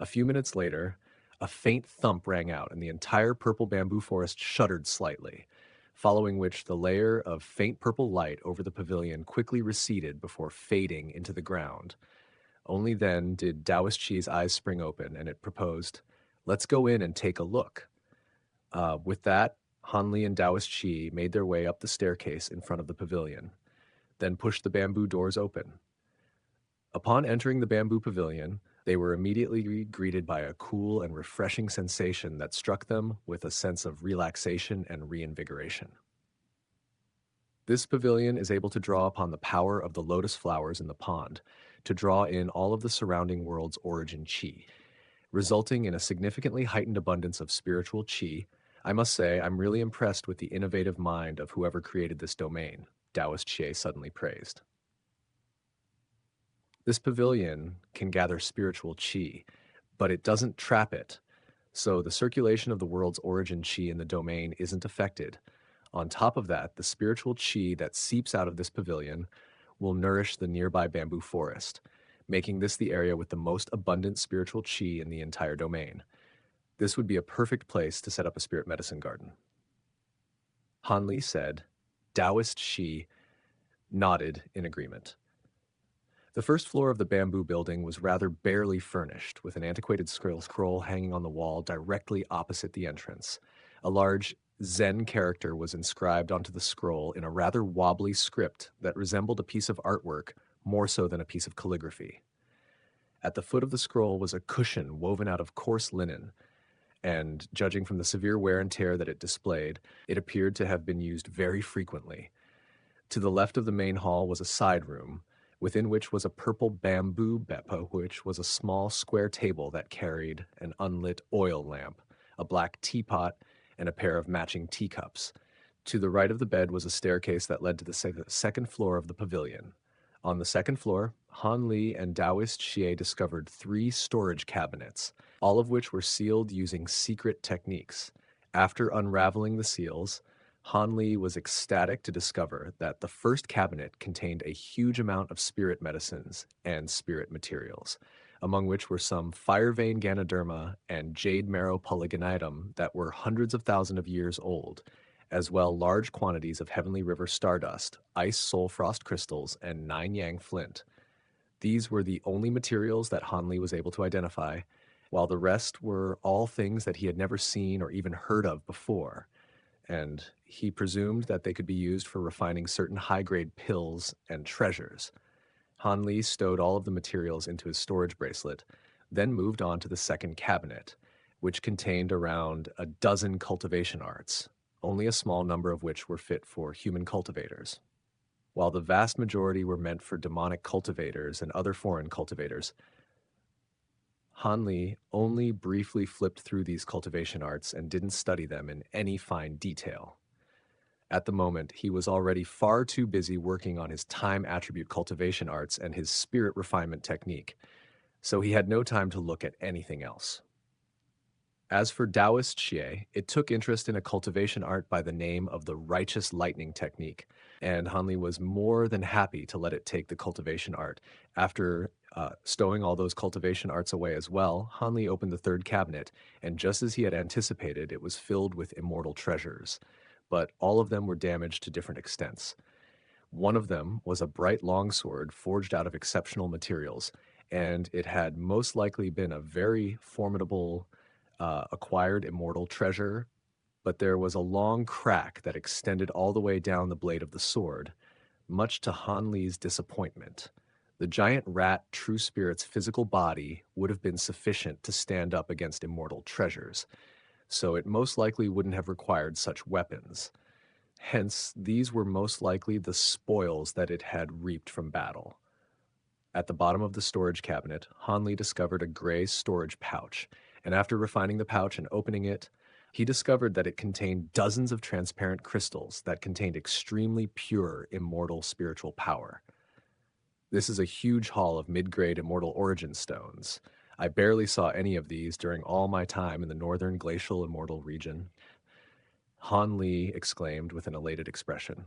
few minutes later, a faint thump rang out, and the entire purple bamboo forest shuddered slightly, following which the layer of faint purple light over the pavilion quickly receded before fading into the ground. Only then did Taoist Chi's eyes spring open, and it proposed, "Let's go in and take a look." With that, Hanli and Taoist Chi made their way up the staircase in front of the pavilion, then pushed the bamboo doors open. Upon entering the bamboo pavilion, they were immediately greeted by a cool and refreshing sensation that struck them with a sense of relaxation and reinvigoration. This pavilion is able to draw upon the power of the lotus flowers in the pond to draw in all of the surrounding world's origin chi, resulting in a significantly heightened abundance of spiritual chi. I must say, I'm really impressed with the innovative mind of whoever created this domain, Taoist Xie suddenly praised. This pavilion can gather spiritual chi, but it doesn't trap it, so the circulation of the world's origin chi in the domain isn't affected. On top of that, the spiritual chi that seeps out of this pavilion will nourish the nearby bamboo forest, making this the area with the most abundant spiritual chi in the entire domain. This would be a perfect place to set up a spirit medicine garden. Han Li said. Taoist Shi nodded in agreement. The first floor of the bamboo building was rather barely furnished, with an antiquated scroll hanging on the wall directly opposite the entrance. A large Zen character was inscribed onto the scroll in a rather wobbly script that resembled a piece of artwork more so than a piece of calligraphy. At the foot of the scroll was a cushion woven out of coarse linen, and judging from the severe wear and tear that it displayed, it appeared to have been used very frequently. To the left of the main hall was a side room, within which was a purple bamboo beppa, which was a small square table that carried an unlit oil lamp, a black teapot, and a pair of matching teacups. To the right of the bed was a staircase that led to the second floor of the pavilion. On the second floor, Han Li and Taoist Xie discovered 3 storage cabinets, all of which were sealed using secret techniques. After unraveling the seals, Han Li was ecstatic to discover that the first cabinet contained a huge amount of spirit medicines and spirit materials, among which were some fire vein ganoderma and jade marrow polygonitum that were hundreds of thousands of years old, as well large quantities of heavenly river stardust, ice soul frost crystals, and 9-yang flint. These were the only materials that Han Li was able to identify, while the rest were all things that he had never seen or even heard of before, and he presumed that they could be used for refining certain high-grade pills and treasures. Han Li stowed all of the materials into his storage bracelet, then moved on to the second cabinet, which contained around a dozen cultivation arts, only a small number of which were fit for human cultivators. While the vast majority were meant for demonic cultivators and other foreign cultivators, Han Li only briefly flipped through these cultivation arts and didn't study them in any fine detail. At the moment, he was already far too busy working on his time attribute cultivation arts and his spirit refinement technique, so he had no time to look at anything else. As for Taoist Xie, it took interest in a cultivation art by the name of the Righteous Lightning Technique, and Han Li was more than happy to let it take the cultivation art. After stowing all those cultivation arts away as well, Han Li opened the third cabinet, and just as he had anticipated, it was filled with immortal treasures, but all of them were damaged to different extents. One of them was a bright longsword forged out of exceptional materials, and it had most likely been a very formidable acquired immortal treasure, but there was a long crack that extended all the way down the blade of the sword, much to Han Li's disappointment. The giant rat true spirit's physical body would have been sufficient to stand up against immortal treasures, so it most likely wouldn't have required such weapons. Hence, these were most likely the spoils that it had reaped from battle. At the bottom of the storage cabinet, Han Li discovered a gray storage pouch, and after refining the pouch and opening it, he discovered that it contained dozens of transparent crystals that contained extremely pure immortal spiritual power. This is a huge haul of mid-grade immortal origin stones. I barely saw any of these during all my time in the northern glacial immortal region. Han Li exclaimed with an elated expression.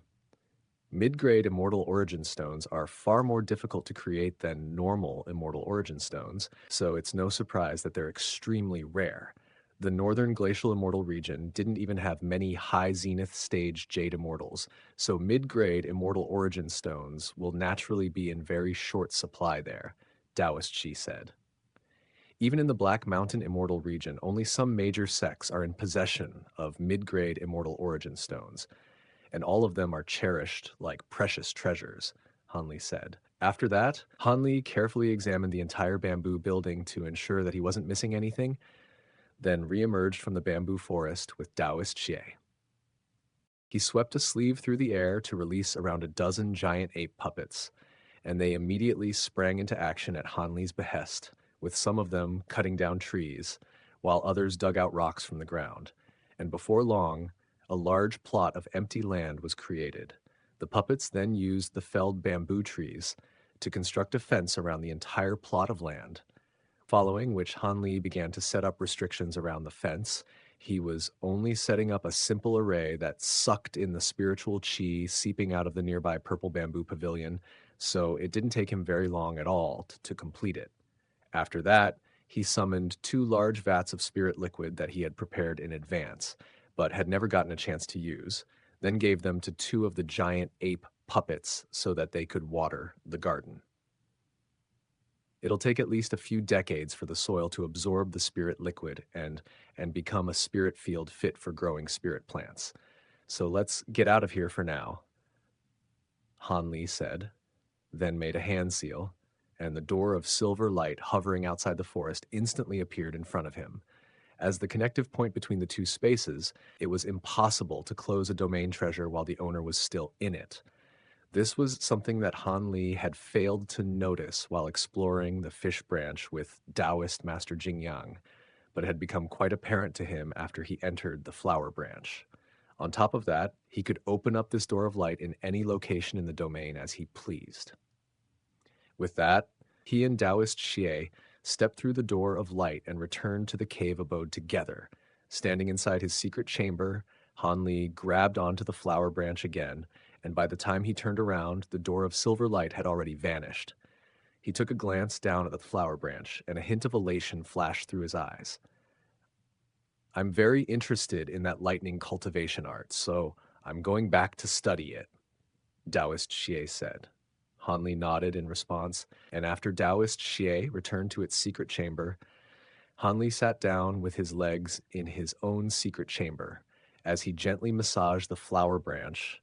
Mid-grade immortal origin stones are far more difficult to create than normal immortal origin stones, so it's no surprise that they're extremely rare. The northern glacial immortal region didn't even have many high zenith stage jade immortals, so mid-grade immortal origin stones will naturally be in very short supply there, Taoist Shi said. Even in the Black Mountain Immortal region, only some major sects are in possession of mid-grade immortal origin stones, and all of them are cherished like precious treasures, Hanli said. After that, Hanli carefully examined the entire bamboo building to ensure that he wasn't missing anything, then re-emerged from the bamboo forest with Taoist Xie. He swept a sleeve through the air to release around a dozen giant ape puppets, and they immediately sprang into action at Hanli's behest, with some of them cutting down trees, while others dug out rocks from the ground. And before long, a large plot of empty land was created. The puppets then used the felled bamboo trees to construct a fence around the entire plot of land, following which Hanli began to set up restrictions around the fence. He was only setting up a simple array that sucked in the spiritual chi seeping out of the nearby purple bamboo pavilion, so it didn't take him very long at all to complete it. After that, he summoned 2 large vats of spirit liquid that he had prepared in advance, but had never gotten a chance to use, then gave them to 2 of the giant ape puppets so that they could water the garden. It'll take at least a few decades for the soil to absorb the spirit liquid and become a spirit field fit for growing spirit plants. So let's get out of here for now, Hanli said, then made a hand seal, and the door of silver light hovering outside the forest instantly appeared in front of him. As the connective point between the 2 spaces, it was impossible to close a domain treasure while the owner was still in it. This was something that Hanli had failed to notice while exploring the fish branch with Taoist Master Jingyang, but had become quite apparent to him after he entered the flower branch. On top of that, he could open up this door of light in any location in the domain as he pleased. With that, he and Taoist Xie stepped through the door of light and returned to the cave abode together. Standing inside his secret chamber, Hanli grabbed onto the flower branch again, and by the time he turned around, the door of silver light had already vanished. He took a glance down at the flower branch, and a hint of elation flashed through his eyes. I'm very interested in that lightning cultivation art, so I'm going back to study it, Taoist Xie said. Hanli nodded in response, and after Taoist Xie returned to its secret chamber, Hanli sat down with his legs in his own secret chamber. As he gently massaged the flower branch,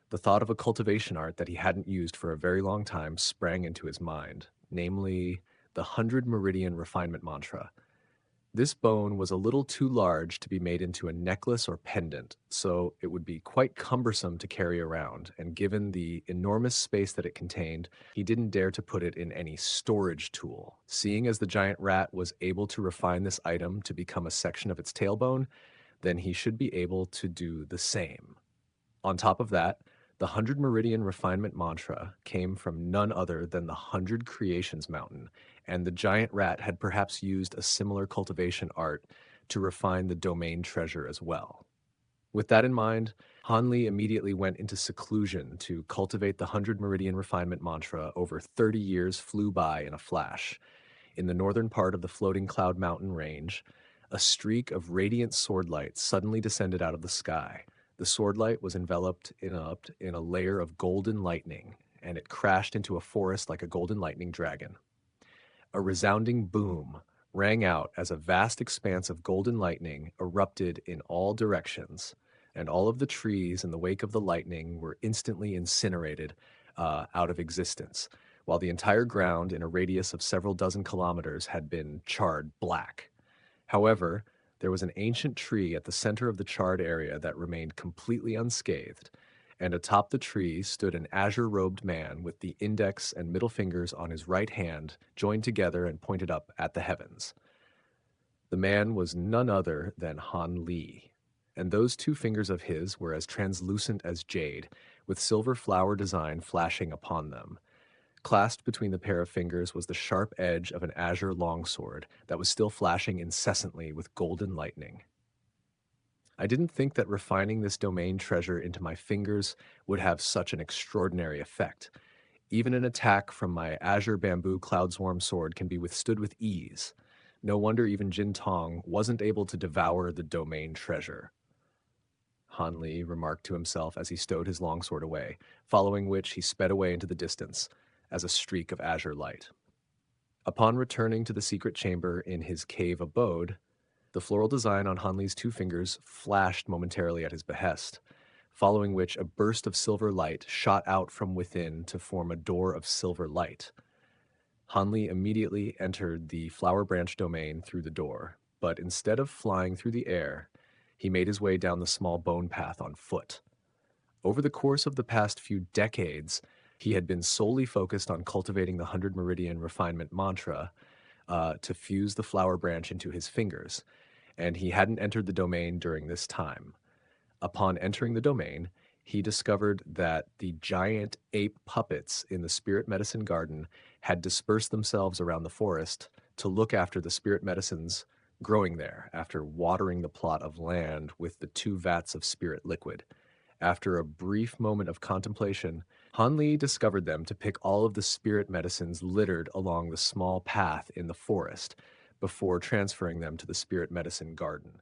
the thought of a cultivation art that he hadn't used for a very long time sprang into his mind, namely the 100 Meridian Refinement Mantra. This bone was a little too large to be made into a necklace or pendant, so it would be quite cumbersome to carry around, and given the enormous space that it contained, he didn't dare to put it in any storage tool. Seeing as the giant rat was able to refine this item to become a section of its tailbone, then he should be able to do the same. On top of that, the 100 Meridian Refinement Mantra came from none other than the 100 Creations Mountain, and the giant rat had perhaps used a similar cultivation art to refine the domain treasure as well. With that in mind, Hanli immediately went into seclusion to cultivate the 100 Meridian Refinement Mantra. Over 30 years flew by in a flash. In the northern part of the Floating Cloud Mountain range, a streak of radiant swordlight suddenly descended out of the sky. The swordlight was enveloped in a layer of golden lightning, and it crashed into a forest like a golden lightning dragon. A resounding boom rang out as a vast expanse of golden lightning erupted in all directions, and all of the trees in the wake of the lightning were instantly incinerated out of existence, while the entire ground in a radius of several dozen kilometers had been charred black. However, there was an ancient tree at the center of the charred area that remained completely unscathed, and atop the tree stood an azure-robed man with the index and middle fingers on his right hand joined together and pointed up at the heavens. The man was none other than Hanli, and those 2 fingers of his were as translucent as jade, with silver flower design flashing upon them. Clasped between the pair of fingers was the sharp edge of an azure longsword that was still flashing incessantly with golden lightning. I didn't think that refining this domain treasure into my fingers would have such an extraordinary effect. Even an attack from my azure bamboo cloudswarm sword can be withstood with ease. No wonder even Jin Tong wasn't able to devour the domain treasure. Han Li remarked to himself as he stowed his longsword away, following which he sped away into the distance as a streak of azure light. Upon returning to the secret chamber in his cave abode, the floral design on Han Li's two fingers flashed momentarily at his behest, following which a burst of silver light shot out from within to form a door of silver light. Han Li immediately entered the flower branch domain through the door, but instead of flying through the air, he made his way down the small bone path on foot. Over the course of the past few decades, he had been solely focused on cultivating the 100 Meridian refinement mantra to fuse the flower branch into his fingers, and he hadn't entered the domain during this time. Upon entering the domain, he discovered that the giant ape puppets in the spirit medicine garden had dispersed themselves around the forest to look after the spirit medicines growing there after watering the plot of land with the 2 vats of spirit liquid. After a brief moment of contemplation, Han Li discovered them to pick all of the spirit medicines littered along the small path in the forest before transferring them to the spirit medicine garden.